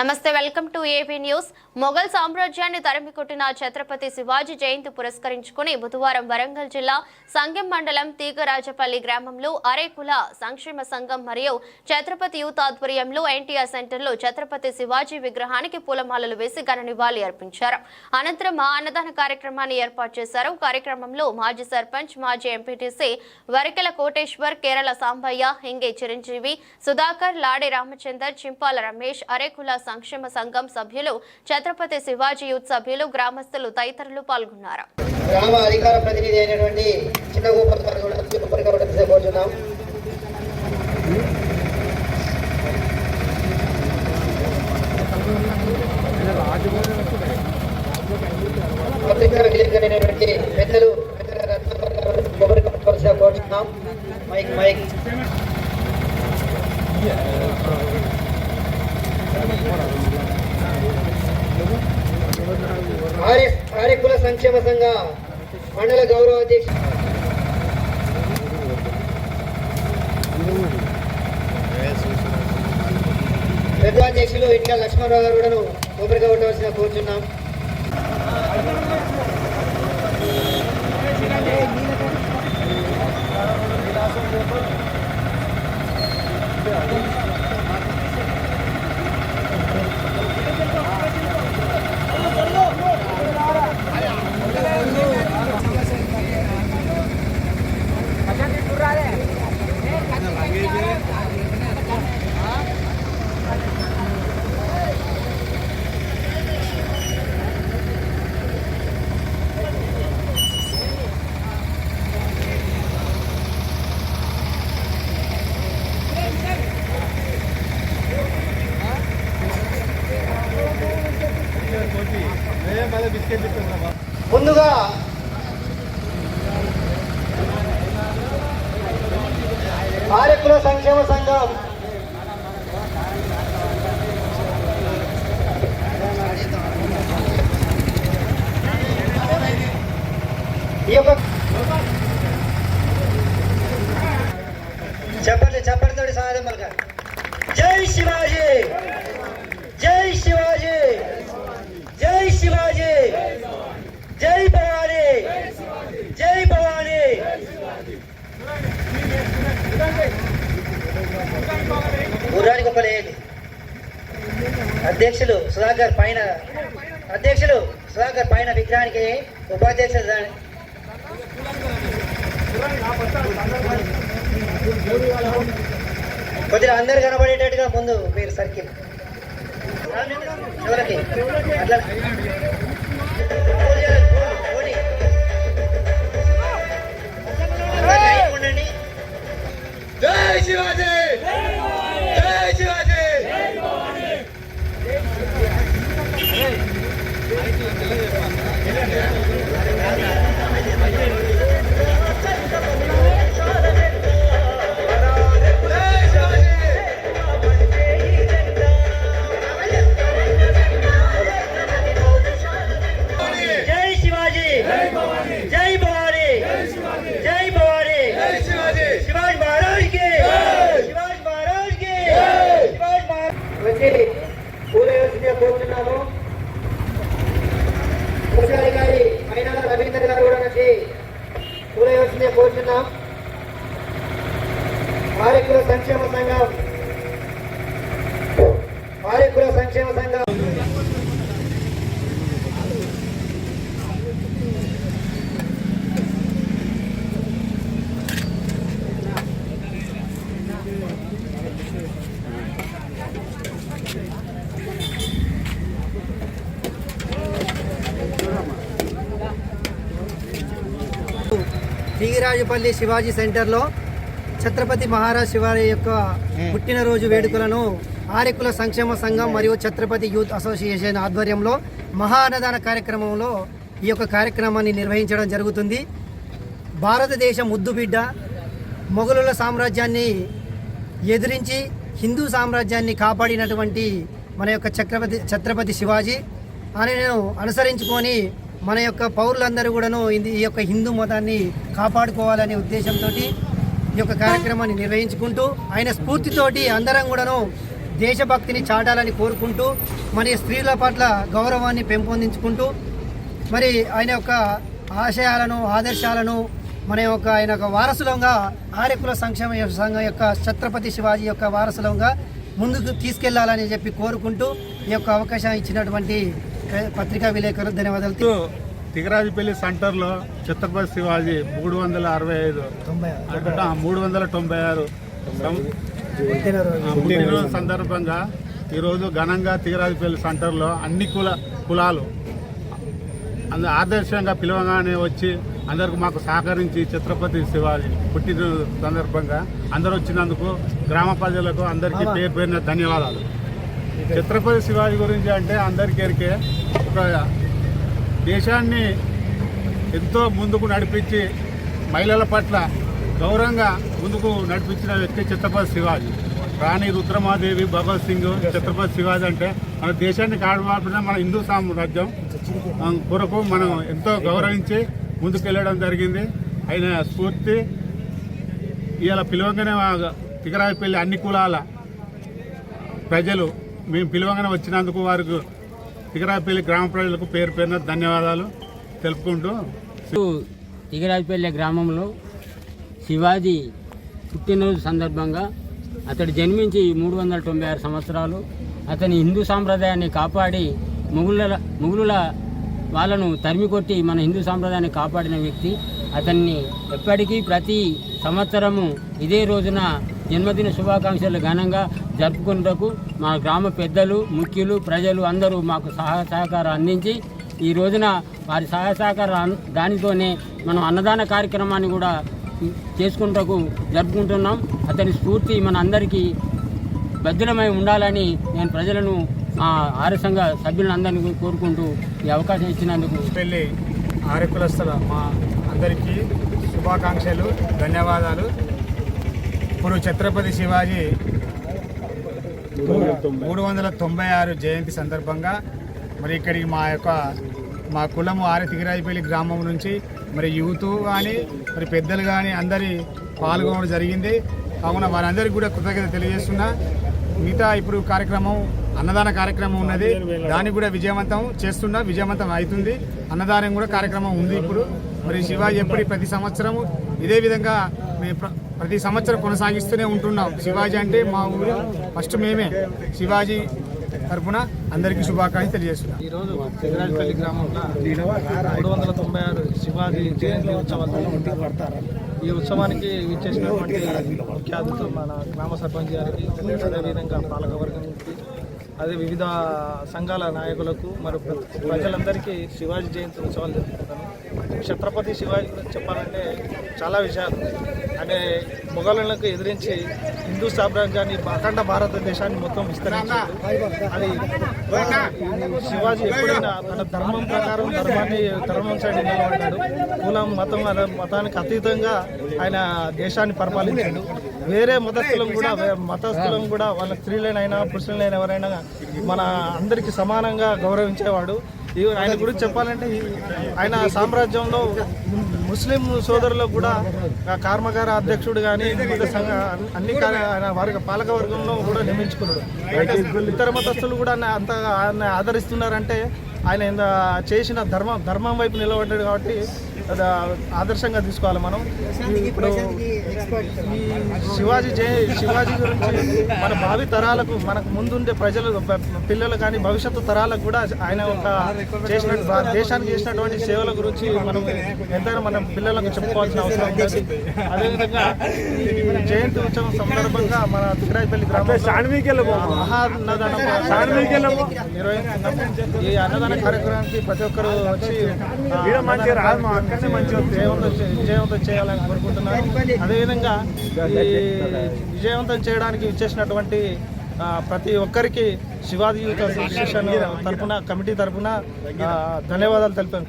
నమస్తే, welcome to AP news. Mughal సామ్రాజ్యాన్ని తరిమికొట్టిన ఛత్రపతి శివాజీ జయంతి పురస్కరించుకుని బుధవారం వరంగల్ జిల్లా సంగెం మండలం తీగరాజపల్లి గ్రామంలో అరేకుల సంక్షేమ సంఘం మరియు ఛత్రపతి యూత్ ఆధ్వర్యంలో ఎన్టీఆర్ సెంటర్లో ఛత్రపతి శివాజీ విగ్రహానికి పూలమాలలు వేసి ఘన నివాళి అర్పించారు. అనంతరం అన్నదాన కార్యక్రమాన్ని ఏర్పాటు చేశారు. కార్యక్రమంలో మాజీ సర్పంచ్, మాజీ ఎంపీటీసీ వరికెల కోటేశ్వర్, కేరళ సాంబయ్య, హింగే చిరంజీవి, సుధాకర్, లాడే రామచందర్, చింపాల రమేష్, అరేకుల సంక్షేమ సంఘం సభ్యులు, ఛత్రపతి శివాజీ యూత్ సభ్యులు, గ్రామస్తులు తదితరులు పాల్గొన్నారు. గ్రామ అధికార ప్రతినిధి అయినటువంటి చిన్న పెద్దలు కోరుతున్నాం. మైక్ ఆర్యకుల సంక్షేమ సంఘ మండల గౌరవ అధ్యక్షులు ఇట్లా లక్ష్మణరావు గారు కూడా కొబ్బరిగా ఉండవలసిన కోరుచున్నాం. ముందుగా ఆర్యకుల సంక్షేమ సంఘం ఈ యొక్క చెప్పటితోటి సాధం పలక. జై శివాజీ, జై శివాజీ, జై శివాజీ, జై భవానీ, జై భవానీ. గుర్రానికి ఒక లేదు. అధ్యక్షులు సుధాకర్ పైన విగ్రహానికి ఉపాధ్యక్షులు కొద్దిగా అందరు కనబడేటట్టుగా ముందు మీరు సర్కిల్ ఎవరికి అట్లా ఉండండి. జై శివాజీ, జై శివాజీ. కోరుతున్నాము. ముఖ్యాధికారి అయిన రవీందర్ గారు కూడా వచ్చి పూలవలసిందే కోరుతున్నాం. ఆర్యకుల సంక్షేమ సంఘం తీగరాజపల్లి శివాజీ సెంటర్లో ఛత్రపతి మహారాజ్ శివాజీ యొక్క పుట్టినరోజు వేడుకలను ఆర్యకుల సంక్షేమ సంఘం మరియు ఛత్రపతి యూత్ అసోసియేషన్ ఆధ్వర్యంలో మహా అన్నదాన కార్యక్రమంలో ఈ యొక్క కార్యక్రమాన్ని నిర్వహించడం జరుగుతుంది. భారతదేశ ముద్దుబిడ్డ మొఘలుల సామ్రాజ్యాన్ని ఎదిరించి హిందూ సామ్రాజ్యాన్ని కాపాడినటువంటి మన యొక్క ఛత్రపతి శివాజీ ఆయనను అనుసరించుకొని మన యొక్క పౌరులందరూ కూడాను ఈ యొక్క హిందూ మతాన్ని కాపాడుకోవాలనే ఉద్దేశంతో ఈ యొక్క కార్యక్రమాన్ని నిర్వహించుకుంటూ ఆయన స్ఫూర్తితోటి అందరం కూడాను దేశభక్తిని చాటాలని కోరుకుంటూ మరి స్త్రీల పట్ల గౌరవాన్ని పెంపొందించుకుంటూ మరి ఆయన యొక్క ఆశయాలను ఆదర్శాలను మన యొక్క ఆయన యొక్క వారసులంగా ఆర్యకుల సంక్షేమ సంఘం యొక్క ఛత్రపతి శివాజీ యొక్క వారసులంగా ముందుకు తీసుకెళ్లాలని చెప్పి కోరుకుంటూ ఈ యొక్క అవకాశం ఇచ్చినటువంటి పత్రికా విలేకరులు ధన్యవాదాలు. తిగరాజపల్లి సెంటర్లో ఛత్రపతి శివాజీ 396 పుట్టినరోజు సందర్భంగా ఈరోజు ఘనంగా తిగరాజపల్లి సెంటర్లో అన్ని కులాలు ఆదర్శంగా పిలవగానే వచ్చి అందరికి మాకు సహకరించి ఛత్రపతి శివాజీ పుట్టినరోజు సందర్భంగా అందరూ వచ్చినందుకు గ్రామ ప్రజలకు అందరికీ పేరు పేరున ధన్యవాదాలు. ఛత్రపతి శివాజీ గురించి అంటే అందరికీ ఎరికే ఒక దేశాన్ని ఎంతో ముందుకు నడిపించి మహిళల పట్ల గౌరవంగా ముందుకు నడిపించిన వ్యక్తి ఛత్రపతి శివాజీ. రాణి రుద్రమాదేవి, భగత్ సింగ్, ఛత్రపతి శివాజీ అంటే మన దేశాన్ని కాపాడిన మన హిందూ సామ్రాజ్యం కొరకు మనం ఎంతో గౌరవించి ముందుకెళ్ళడం జరిగింది. ఆయన స్ఫూర్తి ఇలా పిలవగానే తిగరాజపల్లి అన్ని కులాల ప్రజలు మేము పిలవగానే వచ్చినందుకు వారికి తిగరాజపల్లి గ్రామ ప్రజలకు పేరు పేరున ధన్యవాదాలు తెలుపుకుంటూ తిగరాజపల్లి గ్రామంలో శివాజీ పుట్టినరోజు సందర్భంగా అతడు జన్మించి 396 సంవత్సరాలు. అతని హిందూ సాంప్రదాయాన్ని కాపాడి మొఘలుల వాళ్ళను తరిమికొట్టి మన హిందూ సాంప్రదాయాన్ని కాపాడిన వ్యక్తి. అతన్ని ఎప్పటికీ ప్రతి సంవత్సరము ఇదే రోజున జన్మదిన శుభాకాంక్షలు ఘనంగా జరుపుకున్నటకు మా గ్రామ పెద్దలు, ముఖ్యులు, ప్రజలు అందరూ మాకు సహకారం అందించి ఈ రోజున వారి సహాయ సహకారం దానితోనే మనం అన్నదాన కార్యక్రమాన్ని కూడా చేసుకుంటూ జరుపుకుంటున్నాం. అతని స్ఫూర్తి మన అందరికీ భద్రమై ఉండాలని నేను ప్రజలను మా ఆర్య సంఘ సభ్యులందరినీ కోరుకుంటూ ఈ అవకాశం ఇచ్చినందుకు పెళ్ళి ఆర్య కులస్తుల మా అందరికీ శుభాకాంక్షలు, ధన్యవాదాలు. ఇప్పుడు ఛత్రపతి శివాజీ 396 జయంతి సందర్భంగా మరి ఇక్కడికి మా కులము ఆర్య తిగరాజపల్లి గ్రామం నుంచి మరి యూత్ కానీ మరి పెద్దలు కానీ అందరి పాల్గొనడం జరిగింది. కావున వారందరికీ కూడా కృతజ్ఞత తెలియజేస్తున్నా. మిగతా ఇప్పుడు కార్యక్రమం అన్నదాన కార్యక్రమం ఉన్నది, దాన్ని కూడా విజయవంతం అవుతుంది. అన్నదానం కూడా కార్యక్రమం ఉంది. ఇప్పుడు మరి శివాజీ ఎప్పటి ప్రతి సంవత్సరం ఇదే విధంగా ప్రతి సంవత్సరం కొనసాగిస్తూనే ఉంటున్నాం. శివాజీ అంటే మా ఊరు ఫస్ట్ మేమే. శివాజీ తరఫున అందరికీ శుభాకాంక్షలు తెలియజేస్తున్నాం. ఈరోజు తిగరాజపల్లి గ్రామంలో 396 శివాజీ జయంతి ఉత్సవాలు. ఈ ఉత్సవానికి విచ్చేసినటువంటి ముఖ్య అతిథులు మన గ్రామ సర్పంచ్ గారికి, అదేవిధంగా పాలకవర్గానికి, అదే వివిధ సంఘాల నాయకులకు, మరి ప్రజలందరికీ శివాజీ జయంతి ఉత్సవాలు జరుపుకుంటాను. ఛత్రపతి శివాజీ గురించి చెప్పాలంటే చాలా విషయాలు. అంటే మొఘలులకు ఎదిరించి హిందూ సామ్రాజ్యాన్ని అఖండ భారతదేశాన్ని మొత్తం విస్తరించారు. అది శివాజీ ఎప్పుడైనా తన ధర్మం ప్రకారం ధర్మం సైడ్ నిలబడ్డాడు. కులం మతానికి అతీతంగా ఆయన దేశాన్ని పరిపాలించాడు. వేరే మతస్థులను కూడా వాళ్ళ స్త్రీలైనా పురుషులైనా ఎవరైనా మన అందరికీ సమానంగా గౌరవించేవాడు. ఆయన గురించి చెప్పాలంటే ఆయన సామ్రాజ్యంలో ముస్లిం సోదరులకు కూడా కర్మగార అధ్యక్షుడు కానీ అన్ని ఆయన పాలకవర్గంలో కూడా నియమించుకున్నాడు. ఇతర మతస్థులు కూడా అంత ఆయన ఆదరిస్తున్నారంటే ఆయన చేసిన ధర్మం వైపు నిలబడ్డాడు. కాబట్టి అది ఆదర్శంగా తీసుకోవాలి మనం. ఇప్పుడు ఈ శివాజీ గురించి మన భావి తరాలకు, మనకు ముందుండే పిల్లలు కానీ భవిష్యత్తు తరాలకు కూడా ఆయన చేసిన దేశానికి చేసినటువంటి సేవల గురించి మనం ఎంతైనా మన పిల్లలకు చెప్పుకోవాల్సిన అవసరం ఉంది. అదేవిధంగా ఈ జయంతి ఉత్సవం సందర్భంగా మన తిగరాజపల్లి గ్రామంలో మహాన్నదానం నిర్వహిస్తున్నాం. ఈ అన్నదాన కార్యక్రమానికి ప్రతి ఒక్కరు వచ్చి విజయవంతం చేయాలని కోరుకుంటున్నాను. అదేవిధంగా ఈ విజయవంతం చేయడానికి ఇచ్చేసినటువంటి ప్రతి ఒక్కరికి శివాజీ యూత్ అసోసియేషన్ తరఫున, కమిటీ తరఫున ధన్యవాదాలు తెలిపాను.